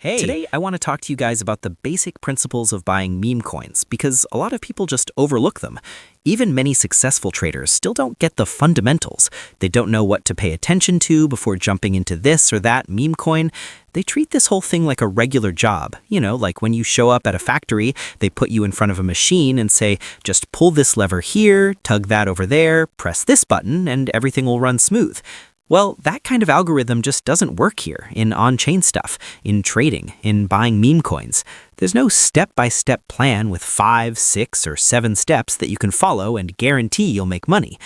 Hey, Today, I want to talk to you guys about the basic principles of buying meme coins because a lot of people just overlook them. Even many successful traders still don't get the fundamentals. They don't know what to pay attention to before jumping into this or that meme coin. They treat this whole thing like a regular job. Like when you show up at a factory, they put you in front of a machine and say, just pull this lever here, tug that over there, press this button, and everything will run smooth. Well, that kind of algorithm just doesn't work here in on-chain stuff, in trading, in buying meme coins. There's no step-by-step plan with 5, 6, or 7 steps that you can follow and guarantee you'll make money.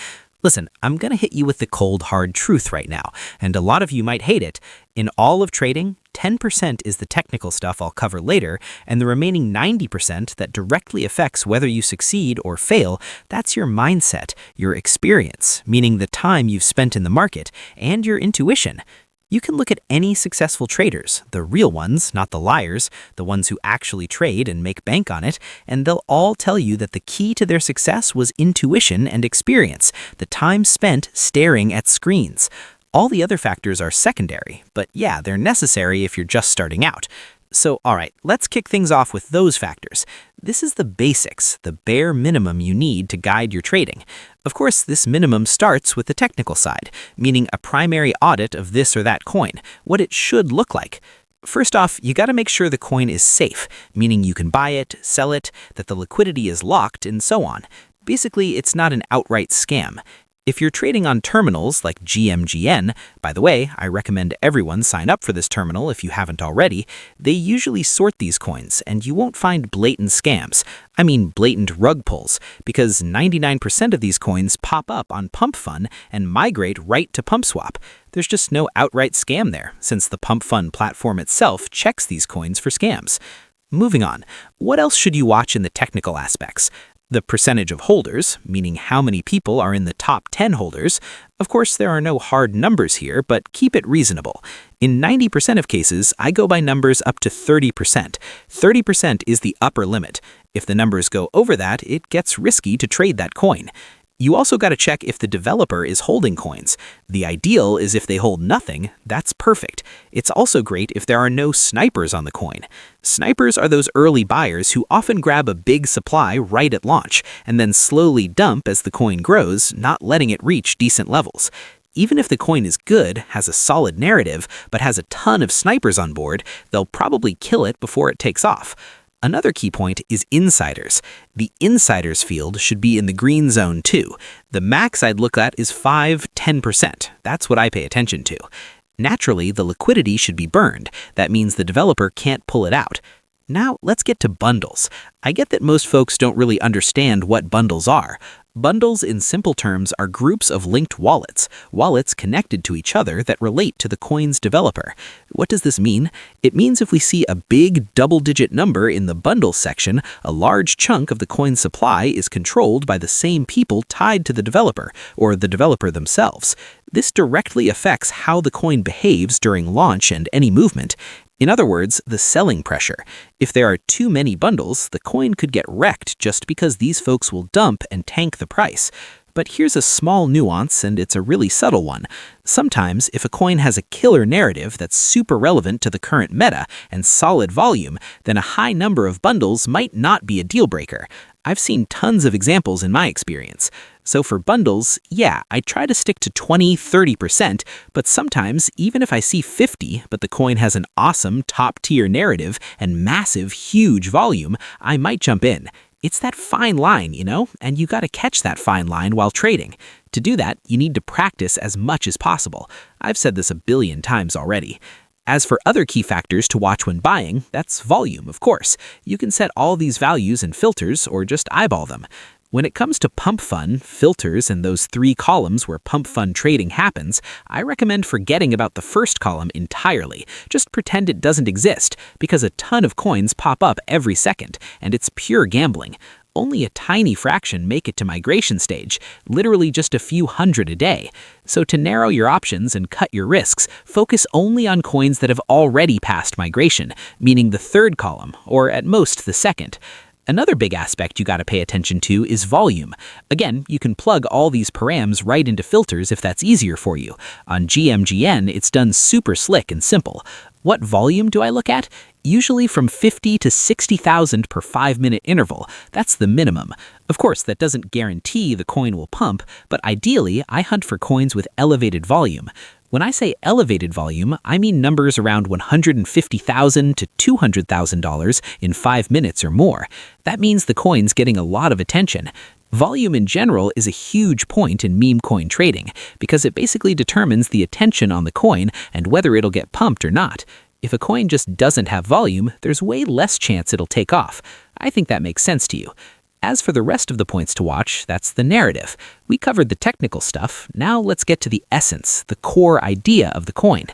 Listen, I'm going to hit you with the cold, hard truth right now, and a lot of you might hate it. In all of trading, 10% is the technical stuff I'll cover later, and the remaining 90% that directly affects whether you succeed or fail, that's your mindset, your experience, meaning the time you've spent in the market, and your intuition. You can look at any successful traders, the real ones, not the liars, the ones who actually trade and make bank on it, and they'll all tell you that the key to their success was intuition and experience, the time spent staring at screens. All the other factors are secondary, but yeah, they're necessary if you're just starting out. So, alright, let's kick things off with those factors. This is the basics, the bare minimum you need to guide your trading. Of course, this minimum starts with the technical side, meaning a primary audit of this or that coin, what it should look like. First off, you gotta make sure the coin is safe, meaning you can buy it, sell it, that the liquidity is locked, and so on. Basically, it's not an outright scam. If you're trading on terminals like gmgn, by the way, I recommend everyone sign up for this terminal if you haven't already, they usually sort these coins and you won't find blatant scams. I mean blatant rug pulls, because 99% of these coins pop up on PumpFun and migrate right to PumpSwap. There's just no outright scam there, since the PumpFun platform itself checks these coins for scams. Moving on, what else should you watch in the technical aspects? The percentage of holders, meaning how many people are in the top 10 holders. Of course, there are no hard numbers here, but keep it reasonable. In 90% of cases, I go by numbers up to 30%. 30% is the upper limit. If the numbers go over that, it gets risky to trade that coin. You also got to check if the developer is holding coins. The ideal is if they hold nothing, that's perfect. It's also great if there are no snipers on the coin. Snipers are those early buyers who often grab a big supply right at launch and then slowly dump as the coin grows, not letting it reach decent levels. Even if the coin is good, has a solid narrative, but has a ton of snipers on board, they'll probably kill it before it takes off. Another key point is insiders. The insiders field should be in the green zone too. The max I'd look at is 5–10%. That's what I pay attention to. Naturally, the liquidity should be burned. That means the developer can't pull it out. Now, let's get to bundles. I get that most folks don't really understand what bundles are. Bundles, in simple terms, are groups of linked wallets connected to each other that relate to the coin's developer. What does this mean? It means if we see a big double-digit number in the bundle section, a large chunk of the coin's supply is controlled by the same people tied to the developer, or the developer themselves. This directly affects how the coin behaves during launch and any movement. In other words, the selling pressure. If there are too many bundles, the coin could get wrecked just because these folks will dump and tank the price. But here's a small nuance, and it's a really subtle one. Sometimes, if a coin has a killer narrative that's super relevant to the current meta and solid volume, then a high number of bundles might not be a deal breaker. I've seen tons of examples in my experience. So for bundles, yeah, I try to stick to 20–30%, but sometimes, even if I see 50, but the coin has an awesome top-tier narrative and massive, huge volume, I might jump in. It's that fine line, and you gotta catch that fine line while trading. To do that, you need to practice as much as possible. I've said this a billion times already. As for other key factors to watch when buying, that's volume, of course. You can set all these values in filters or just eyeball them. When it comes to PumpFun, filters, and those 3 columns where PumpFun trading happens, I recommend forgetting about the first column entirely. Just pretend it doesn't exist, because a ton of coins pop up every second, and it's pure gambling. Only a tiny fraction make it to migration stage, literally just a few hundred a day. So to narrow your options and cut your risks, focus only on coins that have already passed migration, meaning the third column, or at most the second. Another big aspect you gotta pay attention to is volume. Again, you can plug all these params right into filters if that's easier for you. On gmgn, it's done super slick and simple. What volume do I look at? Usually from 50 to 60,000 per 5-minute interval. That's the minimum. Of course, that doesn't guarantee the coin will pump, but ideally, I hunt for coins with elevated volume. When I say elevated volume, I mean numbers around $150,000 to $200,000 in 5 minutes or more. That means the coin's getting a lot of attention. Volume in general is a huge point in meme coin trading because it basically determines the attention on the coin and whether it'll get pumped or not. If a coin just doesn't have volume, there's way less chance it'll take off. I think that makes sense to you. As for the rest of the points to watch, that's the narrative. We covered the technical stuff. Now let's get to the essence, the core idea of the coin.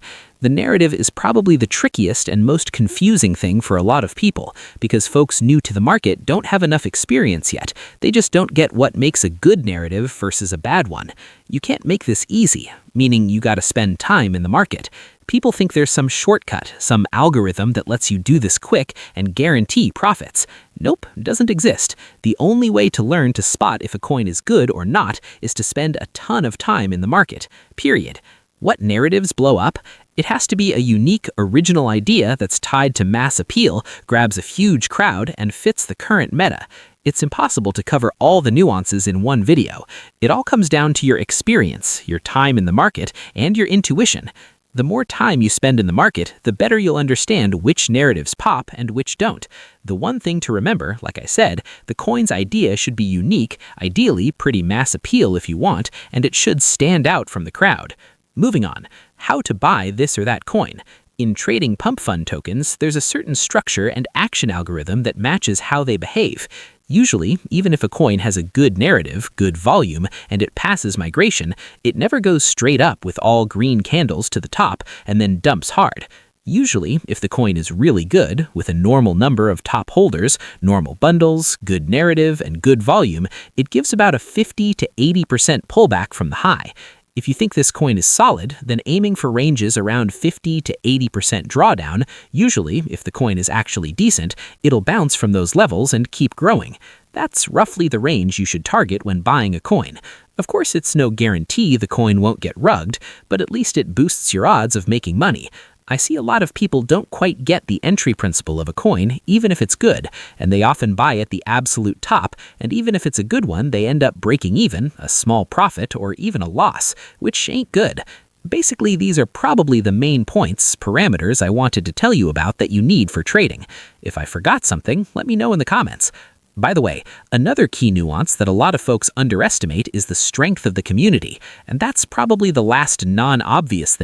The narrative is probably the trickiest and most confusing thing for a lot of people because folks new to the market don't have enough experience yet. They just don't get what makes a good narrative versus a bad one. You can't make this easy, meaning you gotta spend time in the market. People think there's some shortcut, some algorithm that lets you do this quick and guarantee profits. Nope, doesn't exist. The only way to learn to spot if a coin is good or not is to spend a ton of time in the market, period. What narratives blow up? It has to be a unique, original idea that's tied to mass appeal, grabs a huge crowd, and fits the current meta. It's impossible to cover all the nuances in one video. It all comes down to your experience, your time in the market, and your intuition. The more time you spend in the market, the better you'll understand which narratives pop and which don't. The one thing to remember, like I said, the coin's idea should be unique, ideally pretty mass appeal if you want, and it should stand out from the crowd. Moving on, how to buy this or that coin. In trading pump fund tokens, there's a certain structure and action algorithm that matches how they behave. Usually, even if a coin has a good narrative, good volume, and it passes migration, it never goes straight up with all green candles to the top and then dumps hard. Usually, if the coin is really good, with a normal number of top holders, normal bundles, good narrative, and good volume, it gives about a 50 to 80% pullback from the high. If you think this coin is solid, then aiming for ranges around 50 to 80% drawdown, usually, if the coin is actually decent, it'll bounce from those levels and keep growing. That's roughly the range you should target when buying a coin. Of course, it's no guarantee the coin won't get rugged, but at least it boosts your odds of making money. I see a lot of people don't quite get the entry principle of a coin, even if it's good, and they often buy at the absolute top, and even if it's a good one, they end up breaking even, a small profit, or even a loss, which ain't good. Basically, these are probably the main points, parameters I wanted to tell you about that you need for trading. If I forgot something, let me know in the comments. By the way, another key nuance that a lot of folks underestimate is the strength of the community, and that's probably the last non-obvious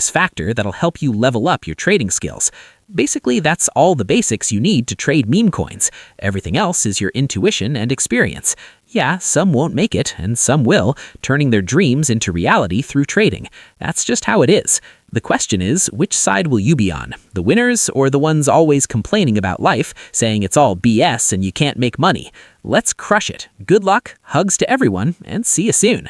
factor that'll help you level up your trading skills. Basically, that's all the basics you need to trade meme coins. Everything else is your intuition and experience. Yeah, some won't make it, and some will, turning their dreams into reality through trading. That's just how it is. The question is, which side will you be on? The winners or the ones always complaining about life, saying it's all BS and you can't make money? Let's crush it. Good luck, hugs to everyone, and see you soon.